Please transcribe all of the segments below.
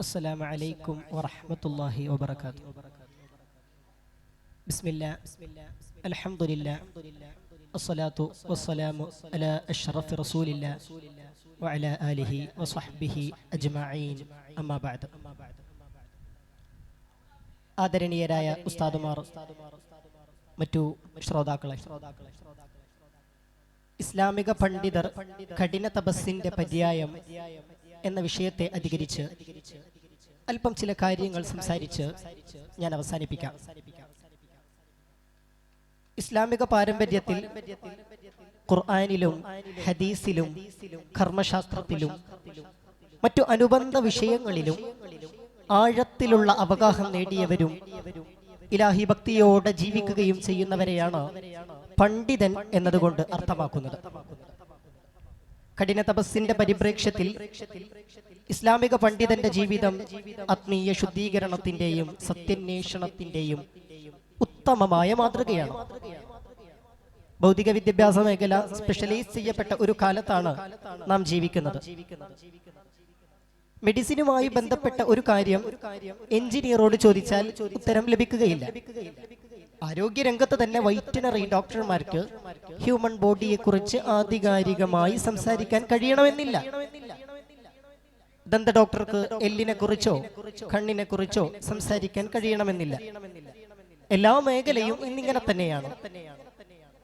السلام عليكم ورحمة الله وبركاته. بسم الله الحمد لله الصلاة والسلام على أشرف رسول الله وعلى آله وصحبه أجمعين أما بعد. ആദരണീയരായ ഉസ്താദുമാർ, മറ്റു ശ്രോതാക്കളെ, ഇസ്ലാമിക പണ്ഡിതർ കഠിന തപസ്സിന്റെ പര്യായം എന്ന വിഷയത്തെ അധികരിച്ച് അല്പം ചില കാര്യങ്ങൾ സംസാരിച്ച് ഞാൻ അവസാനിപ്പിക്കാം. ഇസ്ലാമിക പാരമ്പര്യത്തിൽ ഖുർആനിലും ഹദീസിലും കർമ്മശാസ്ത്രത്തിലും മറ്റു അനുബന്ധ വിഷയങ്ങളിലും ആഴത്തിലുള്ള അവഗാഹം നേടിയവരും ഇലാഹി ഭക്തിയോടെ ജീവിക്കുകയും ചെയ്യുന്നവരെയാണ് പണ്ഡിതൻ എന്നതുകൊണ്ട് അർത്ഥമാക്കുന്നത്. കഠിന തപസ്സിന്റെ പരിപ്രേക്ഷ്യത്തിൽ ഇസ്ലാമിക പണ്ഡിതന്റെ ജീവിതം ആത്മീയ ശുദ്ധീകരണത്തിന്റെയും സത്യാന്വേഷണത്തിന്റെയും ഉത്തമമായ മാതൃകയാണ്. ഭൗതിക വിദ്യാഭ്യാസ മേഖല സ്പെഷ്യലൈസ് ചെയ്യപ്പെട്ട ഒരു കാലത്താണ് നാം ജീവിക്കുന്നത്. മെഡിസിനുമായി ബന്ധപ്പെട്ട ഒരു കാര്യം എഞ്ചിനീയറോട് ചോദിച്ചാൽ ഉത്തരം ലഭിക്കുകയില്ല. ആരോഗ്യരംഗത്ത് തന്നെ വൈറ്റനറി ഡോക്ടർമാർക്ക് ഹ്യൂമൻ ബോഡിയെ കുറിച്ച് ആധികാരികമായി സംസാരിക്കാൻ കഴിയണമെന്നില്ല. ദന്ത ഡോക്ടർക്ക് എല്ലിനെ കുറിച്ചോ കണ്ണിനെ കുറിച്ചോ സംസാരിക്കാൻ കഴിയണമെന്നില്ല. എല്ലാ മേഖലയും ഇന്നിങ്ങനെ തന്നെയാണ്.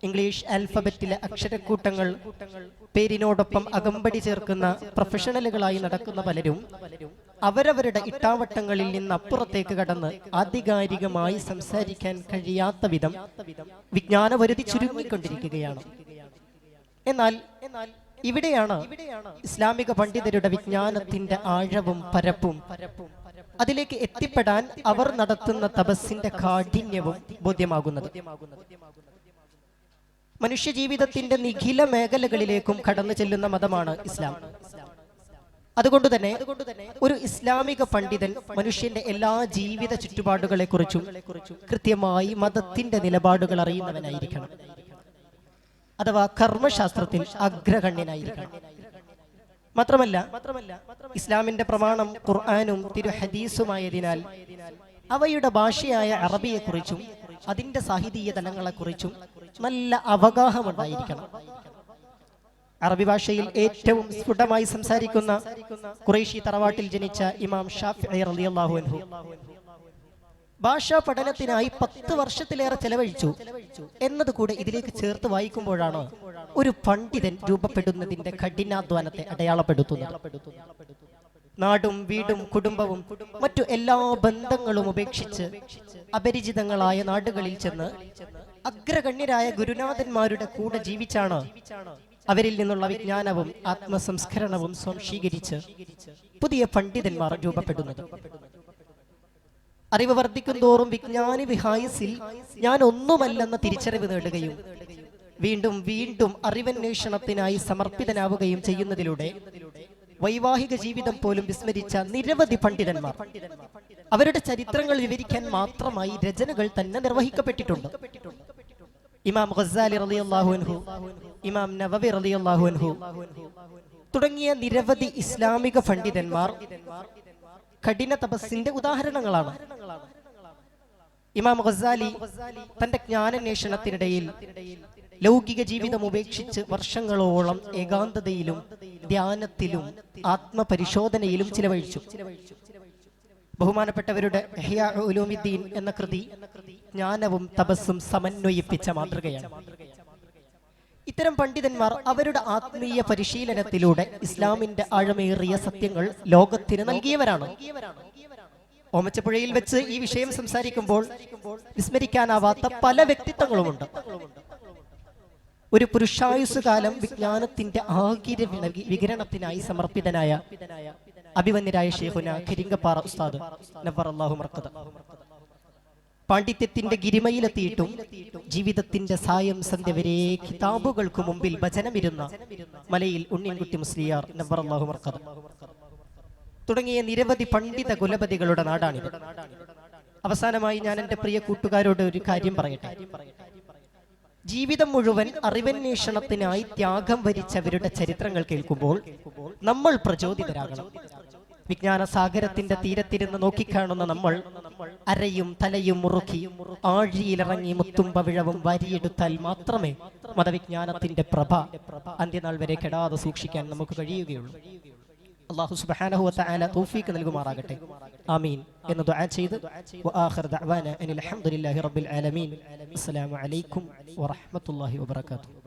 ഇംഗ്ലീഷ് ആൽഫബറ്റിലെ അക്ഷരക്കൂട്ടങ്ങൾ പേരിനോടൊപ്പം അകമ്പടി ചേർക്കുന്ന പ്രൊഫഷണലുകളായി നടക്കുന്ന പലരും അവരവരുടെ ഇട്ടാവട്ടങ്ങളിൽ നിന്ന് അപ്പുറത്തേക്ക് കടന്ന് ആധികാരികമായി സംസാരിക്കാൻ കഴിയാത്ത വിധം വിജ്ഞാനപരിധി ചുരുങ്ങിക്കൊണ്ടിരിക്കുകയാണ്. എന്നാൽ ഇവിടെയാണ് ഇസ്ലാമിക പണ്ഡിതരുടെ വിജ്ഞാനത്തിന്റെ ആഴവും പരപ്പും, അതിലേക്ക് എത്തിപ്പെടാൻ അവർ നടത്തുന്ന തപസ്സിന്റെ കാഠിന്യവും ബോധ്യമാകുന്നത്. മനുഷ്യജീവിതത്തിന്റെ നിഖില മേഖലകളിലേക്കും കടന്നു ചെല്ലുന്ന മതമാണ് ഇസ്ലാം. അതുകൊണ്ട് തന്നെ ഒരു ഇസ്ലാമിക പണ്ഡിതൻ മനുഷ്യന്റെ എല്ലാ ജീവിത ചുറ്റുപാടുകളെ കുറിച്ചും കൃത്യമായി മതത്തിന്റെ നിലപാടുകൾ അറിയുന്നവനായിരിക്കണം. അഥവാ കർമ്മശാസ്ത്രത്തിൽ അഗ്രഗണ്യനായിരിക്കണം. മാത്രമല്ല, ഇസ്ലാമിന്റെ പ്രമാണം ഖുർആനും തിരു ഹദീസുമായതിനാൽ അവയുടെ ഭാഷയായ അറബിയെക്കുറിച്ചും അതിന്റെ സാഹിതീയ തലങ്ങളെക്കുറിച്ചും നല്ല അവഗാഹമുണ്ടായിരിക്കണം. അറബി ഭാഷയിൽ ഏറ്റവും സ്ഫുടമായി സംസാരിക്കുന്ന ഖുറൈശി തറവാട്ടിൽ ജനിച്ച ഇമാം ഷാഫിഈ റളിയല്ലാഹു അൻഹു ഭാഷാ പഠനത്തിനായി 10 വർഷത്തിലേറെ ചെലവഴിച്ചു എന്നത് കൂടെ ഇതിലേക്ക് ചേർത്ത് വായിക്കുമ്പോഴാണ് ഒരു പണ്ഡിതൻ രൂപപ്പെടുന്നതിന്റെ കഠിനാധ്വാനത്തെ അടയാളപ്പെടുത്തുന്നത്. നാടും വീടും കുടുംബവും മറ്റു എല്ലാ ബന്ധങ്ങളും ഉപേക്ഷിച്ച് അപരിചിതങ്ങളായ നാടുകളിൽ ചെന്ന് അഗ്രഗണ്യരായ ഗുരുനാഥന്മാരുടെ കൂടെ ജീവിച്ചാണ് അവരിൽ നിന്നുള്ള വിജ്ഞാനവും ആത്മസംസ്കരണവും സ്വാംശീകരിച്ച് പുതിയ പണ്ഡിതന്മാർ രൂപപ്പെടുന്നത്. അറിവ് വർദ്ധിക്കും തോറും വിജ്ഞാനി വിഹായസിൽ ഞാൻ ഒന്നുമല്ലെന്ന തിരിച്ചറിവ് നേടുകയും വീണ്ടും വീണ്ടും അറിവന്വേഷണത്തിനായി സമർപ്പിതനാവുകയും ചെയ്യുന്നതിലൂടെ വൈവാഹിക ജീവിതം പോലും വിസ്മരിച്ച നിരവധി പണ്ഡിതന്മാർ അവരുടെ ചരിത്രങ്ങൾ വിവരിക്കാൻ മാത്രമായി രചനകൾ തന്നെ നിർവഹിക്കപ്പെട്ടിട്ടുണ്ട്. ഇമാം ഗസാലി റളിയല്ലാഹു അൻഹു, ഇമാം നവവി റളിയല്ലാഹു അൻഹു തുടങ്ങിയ നിരവധി ഇസ്ലാമിക പണ്ഡിതന്മാർ കഠിന തപസ്സിന്റെ ഉദാഹരണങ്ങളാണ്. ഇമാം ഗസാലി തന്റെ ജ്ഞാനാന്വേഷണത്തിനിടയിൽ ലൗകിക ജീവിതം ഉപേക്ഷിച്ച് വർഷങ്ങളോളം ഏകാന്തതയിലും ധ്യാനത്തിലും ആത്മപരിശോധനയിലും ചിലവഴിച്ചു. ബഹുമാനപ്പെട്ടവരുടെ ഇഹ്യാ ഉലൂമിദ്ദീൻ എന്ന കൃതി ജ്ഞാനവും തപസ്സും സമന്വയിപ്പിച്ച മാതൃകയാണ്. ഇത്തരം പണ്ഡിതന്മാർ അവരുടെ ആത്മീയ പരിശീലനത്തിലൂടെ ഇസ്ലാമിന്റെ ആഴമേറിയ സത്യങ്ങൾ ലോകത്തിന് നൽകിയവരാണ്. ഓമച്ചപ്പുഴയിൽ വെച്ച് ഈ വിഷയം സംസാരിക്കുമ്പോൾ വിസ്മരിക്കാനാവാത്ത പല വ്യക്തിത്വങ്ങളുമുണ്ട്. ഒരു പുരുഷായുസ് കാലം വിജ്ഞാനത്തിന്റെ ആകിര വികിരണത്തിനായി സമർപ്പിതനായ അഭിവന്യരായ ശൈഖുന കരിങ്കപ്പാറ ഉസ്താദ് നവ്വറല്ലാഹു മർഖദ പാണ്ഡിത്യത്തിന്റെ ഗിരിമയിലെത്തിയിട്ടും ജീവിതത്തിന്റെ സായം സന്ധ്യ വരെ കിതാബുകൾക്ക് മുമ്പിൽ ഭജനമിരുന്ന മലയിൽ ഉണ്ണിൻകുട്ടി മുസ്ലിയാർ നവ്വറല്ലാഹു മർഖദ തുടങ്ങിയ നിരവധി പണ്ഡിത കുലപതികളുടെ നാടാണിത്. അവസാനമായി ഞാൻ എൻ്റെ പ്രിയ കൂട്ടുകാരോട് ഒരു കാര്യം പറയട്ടെ. ജീവിതം മുഴുവൻ അറിവന്വേഷണത്തിനായി ത്യാഗം വരിച്ചവരുടെ ചരിത്രങ്ങൾ കേൾക്കുമ്പോൾ നമ്മൾ പ്രചോദിതരാകണം. വിജ്ഞാന സാഗരത്തിന്റെ തീരത്തിരുന്ന് നോക്കിക്കാണുന്ന നമ്മൾ അരയും തലയും മുറുക്കി ആഴിയിലിറങ്ങി മുത്തും പവിഴവും വാരിയെടുത്താൽ മാത്രമേ മതവിജ്ഞാനത്തിന്റെ പ്രഭ അന്ത്യനാൾ വരെ കെടാതെ സൂക്ഷിക്കാൻ നമുക്ക് കഴിയുകയുള്ളൂ. അല്ലാഹു സുബ്ഹാനഹു വ തആല തൗഫീഖ് നൽകുമാറാകട്ടെ. ആമീൻ എന്ന് ദുആ ചെയ്ത് വആഖിറു ദഅവാന അനിൽ ഹംദുലില്ലാഹി റബ്ബിൽ ആലമീൻ. അസ്സലാമു അലൈക്കും വറഹ്മത്തുള്ളാഹി വബറകാതുഹു.